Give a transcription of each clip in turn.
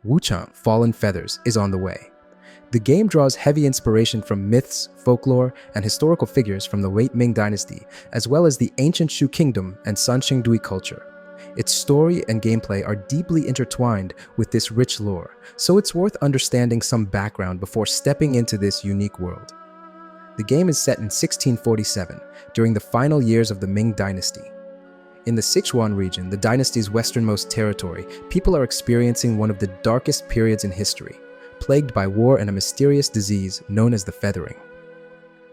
Wuchang, Fallen Feathers, is on the way. The game draws heavy inspiration from myths, folklore, and historical figures from the late Ming Dynasty, as well as the ancient Shu Kingdom and Sanxingdui culture. Its story and gameplay are deeply intertwined with this rich lore, so it's worth understanding some background before stepping into this unique world. The game is set in 1647, during the final years of the Ming Dynasty. In the Sichuan region, the dynasty's westernmost territory, people are experiencing one of the darkest periods in history, plagued by war and a mysterious disease known as the feathering.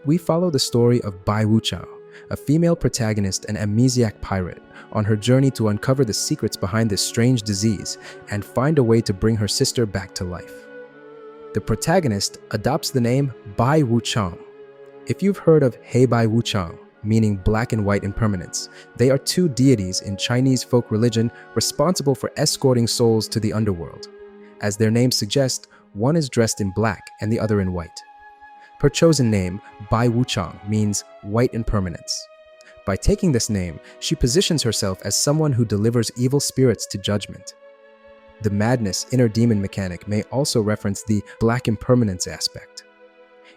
We follow the story of Bai Wuchang, a female protagonist and amnesiac pirate, on her journey to uncover the secrets behind this strange disease and find a way to bring her sister back to life. The protagonist adopts the name Bai Wuchang. If you've heard of Hei Bai Wuchang, meaning black and white impermanence, they are two deities in Chinese folk religion responsible for escorting souls to the underworld. As their names suggest, one is dressed in black and the other in white. Her chosen name, Bai Wuchang, means white impermanence. By taking this name, she positions herself as someone who delivers evil spirits to judgment. The madness inner demon mechanic may also reference the black impermanence aspect.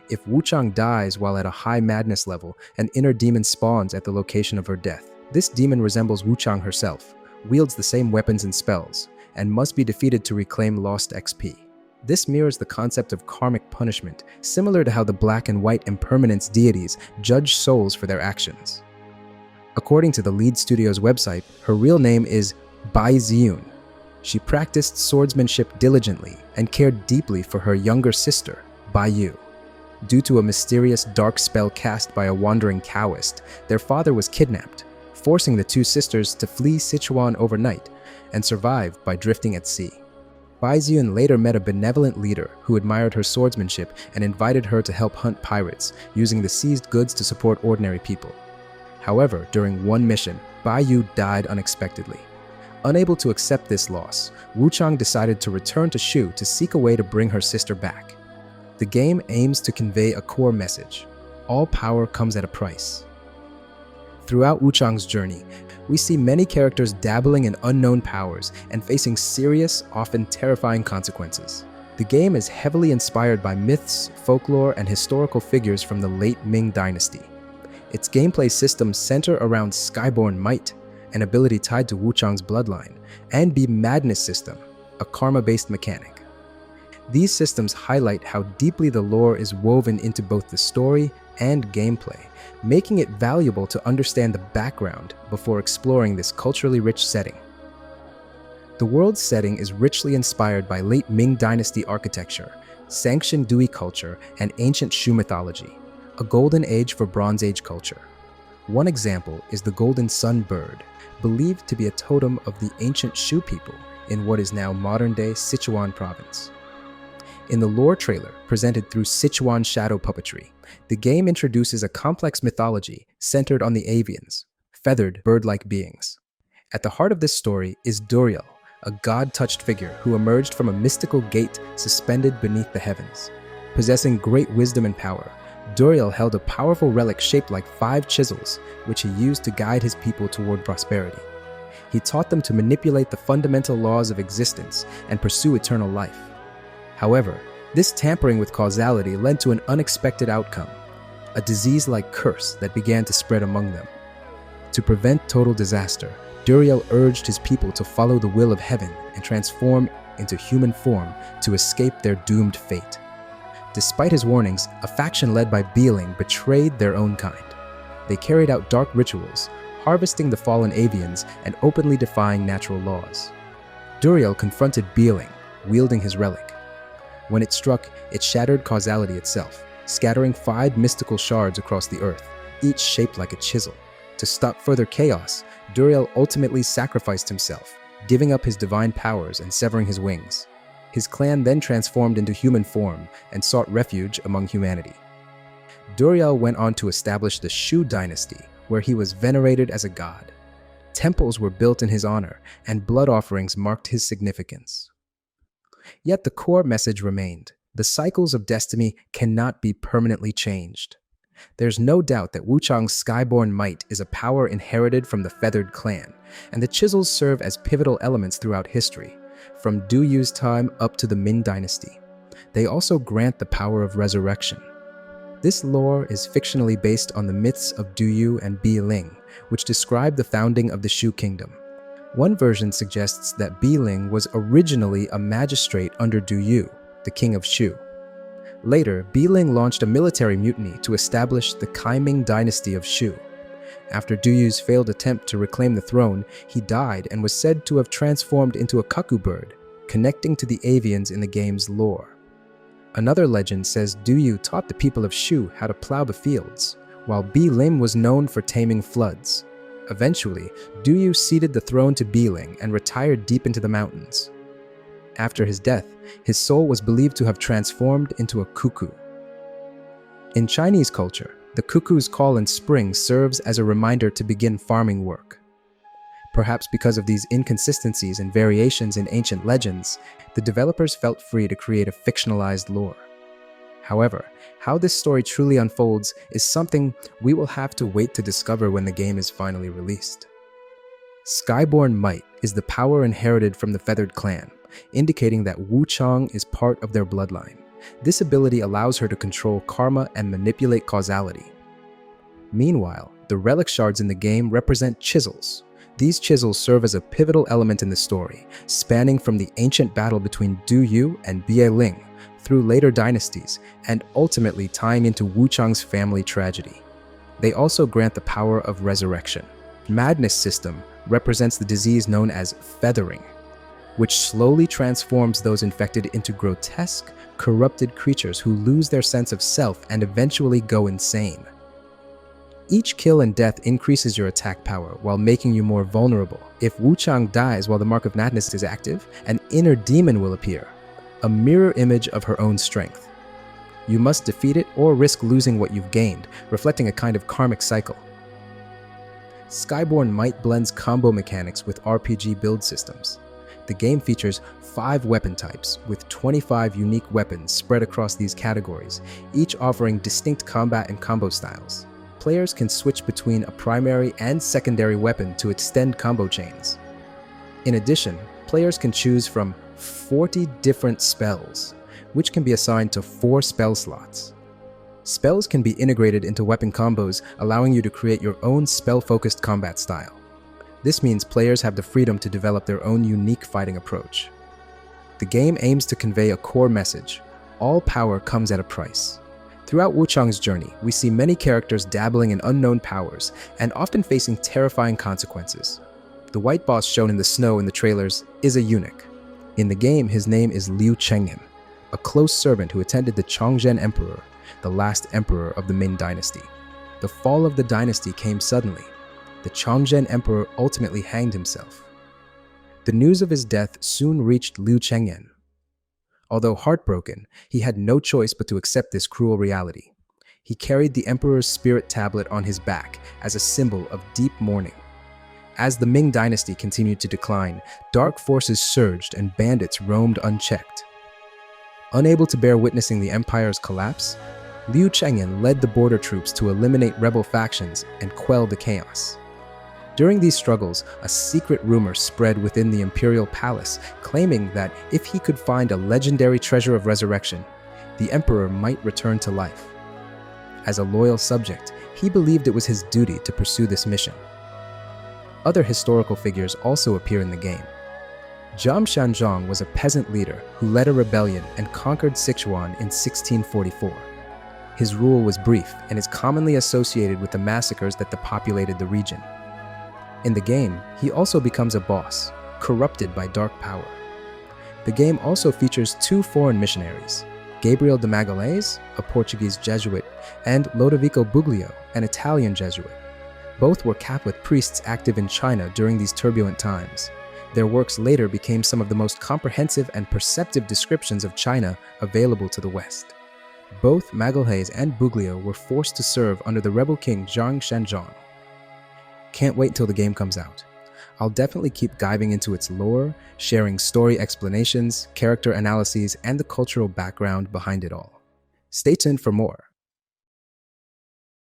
If Wuchang dies while at a high madness level, an inner demon spawns at the location of her death. This demon resembles Wuchang herself, wields the same weapons and spells, and must be defeated to reclaim lost XP. This mirrors the concept of karmic punishment, similar to how the black and white impermanence deities judge souls for their actions. According to the lead studio's website, her real name is Bai Ziyun. She practiced swordsmanship diligently and cared deeply for her younger sister, Bai Yu. Due to a mysterious dark spell cast by a wandering Taoist, their father was kidnapped, forcing the two sisters to flee Sichuan overnight and survive by drifting at sea. Bai Ziyun later met a benevolent leader who admired her swordsmanship and invited her to help hunt pirates, using the seized goods to support ordinary people. However, during one mission, Bai Yu died unexpectedly. Unable to accept this loss, Wuchang decided to return to Shu to seek a way to bring her sister back. The game aims to convey a core message: all power comes at a price. Throughout Wuchang's journey, we see many characters dabbling in unknown powers and facing serious, often terrifying consequences. The game is heavily inspired by myths, folklore, and historical figures from the late Ming Dynasty. Its gameplay systems center around Skyborn Might, an ability tied to Wuchang's bloodline, and the Madness system, a karma-based mechanic. These systems highlight how deeply the lore is woven into both the story and gameplay, making it valuable to understand the background before exploring this culturally rich setting. The world's setting is richly inspired by late Ming Dynasty architecture, Sanxingdui culture, and ancient Shu mythology, a golden age for Bronze Age culture. One example is the golden sun bird, believed to be a totem of the ancient Shu people in what is now modern-day Sichuan province. In the lore trailer, presented through Sichuan shadow puppetry, the game introduces a complex mythology centered on the avians, feathered bird-like beings. At the heart of this story is Duriel, a god-touched figure who emerged from a mystical gate suspended beneath the heavens. Possessing great wisdom and power, Duriel held a powerful relic shaped like 5 chisels, which he used to guide his people toward prosperity. He taught them to manipulate the fundamental laws of existence and pursue eternal life. However, this tampering with causality led to an unexpected outcome, a disease-like curse that began to spread among them. To prevent total disaster, Duriel urged his people to follow the will of heaven and transform into human form to escape their doomed fate. Despite his warnings, a faction led by Bieling betrayed their own kind. They carried out dark rituals, harvesting the fallen avians and openly defying natural laws. Duriel confronted Bieling, wielding his relic. When it struck, it shattered causality itself, scattering 5 mystical shards across the earth, each shaped like a chisel. To stop further chaos, Duriel ultimately sacrificed himself, giving up his divine powers and severing his wings. His clan then transformed into human form and sought refuge among humanity. Duriel went on to establish the Shu dynasty, where he was venerated as a god. Temples were built in his honor, and blood offerings marked his significance. Yet the core message remained: the cycles of destiny cannot be permanently changed. There's no doubt that Wuchang's skyborn might is a power inherited from the feathered clan, and the chisels serve as pivotal elements throughout history, from Du Yu's time up to the Ming Dynasty. They also grant the power of resurrection. This lore is fictionally based on the myths of Du Yu and Bi Ling, which describe the founding of the Shu kingdom. One version suggests that Bi Ling was originally a magistrate under Du Yu, the king of Shu. Later, Bi Ling launched a military mutiny to establish the Ming Dynasty of Shu. After Du Yu's failed attempt to reclaim the throne, he died and was said to have transformed into a cuckoo bird, connecting to the avians in the game's lore. Another legend says Du Yu taught the people of Shu how to plow the fields, while Bi Ling was known for taming floods. Eventually, Du Yu ceded the throne to Bi Ling and retired deep into the mountains. After his death, his soul was believed to have transformed into a cuckoo. In Chinese culture, the cuckoo's call in spring serves as a reminder to begin farming work. Perhaps because of these inconsistencies and variations in ancient legends, the developers felt free to create a fictionalized lore. However, how this story truly unfolds is something we will have to wait to discover when the game is finally released. Skyborn Might is the power inherited from the Feathered Clan, indicating that Wuchang is part of their bloodline. This ability allows her to control karma and manipulate causality. Meanwhile, the relic shards in the game represent chisels. These chisels serve as a pivotal element in the story, spanning from the ancient battle between Du Yu and Bi Ling through later dynasties, and ultimately tying into Wuchang's family tragedy. They also grant the power of resurrection. Madness System represents the disease known as feathering, which slowly transforms those infected into grotesque, corrupted creatures who lose their sense of self and eventually go insane. Each kill and death increases your attack power while making you more vulnerable. If Wuchang dies while the Mark of Madness is active, an inner demon will appear, a mirror image of her own strength. You must defeat it or risk losing what you've gained, reflecting a kind of karmic cycle. Skyborn Might blends combo mechanics with RPG build systems. The game features 5 weapon types, with 25 unique weapons spread across these categories, each offering distinct combat and combo styles. Players can switch between a primary and secondary weapon to extend combo chains. In addition, players can choose from 40 different spells, which can be assigned to 4 spell slots. Spells can be integrated into weapon combos, allowing you to create your own spell-focused combat style. This means players have the freedom to develop their own unique fighting approach. The game aims to convey a core message: all power comes at a price. Throughout Wuchang's journey, we see many characters dabbling in unknown powers and often facing terrifying consequences. The white boss shown in the snow in the trailers is a eunuch. In the game, his name is Liu Chengyun, a close servant who attended the Chongzhen Emperor, the last emperor of the Ming Dynasty. The fall of the dynasty came suddenly. The Chongzhen Emperor ultimately hanged himself. The news of his death soon reached Liu Chengyun. Although heartbroken, he had no choice but to accept this cruel reality. He carried the Emperor's spirit tablet on his back as a symbol of deep mourning. As the Ming Dynasty continued to decline, dark forces surged and bandits roamed unchecked. Unable to bear witnessing the empire's collapse, Liu Chengyun led the border troops to eliminate rebel factions and quell the chaos. During these struggles, a secret rumor spread within the imperial palace, claiming that if he could find a legendary treasure of resurrection, the emperor might return to life. As a loyal subject, he believed it was his duty to pursue this mission. Other historical figures also appear in the game. Zhang Shanzhong was a peasant leader who led a rebellion and conquered Sichuan in 1644. His rule was brief and is commonly associated with the massacres that depopulated the region. In the game, he also becomes a boss, corrupted by dark power. The game also features 2 foreign missionaries, Gabriel de Magalhães, a Portuguese Jesuit, and Lodovico Buglio, an Italian Jesuit. Both were Catholic priests active in China during these turbulent times. Their works later became some of the most comprehensive and perceptive descriptions of China available to the West. Both Magalhães and Buglio were forced to serve under the rebel king Zhang Shanzhong. Can't wait till the game comes out. I'll definitely keep diving into its lore, sharing story explanations, character analyses, and the cultural background behind it all. Stay tuned for more.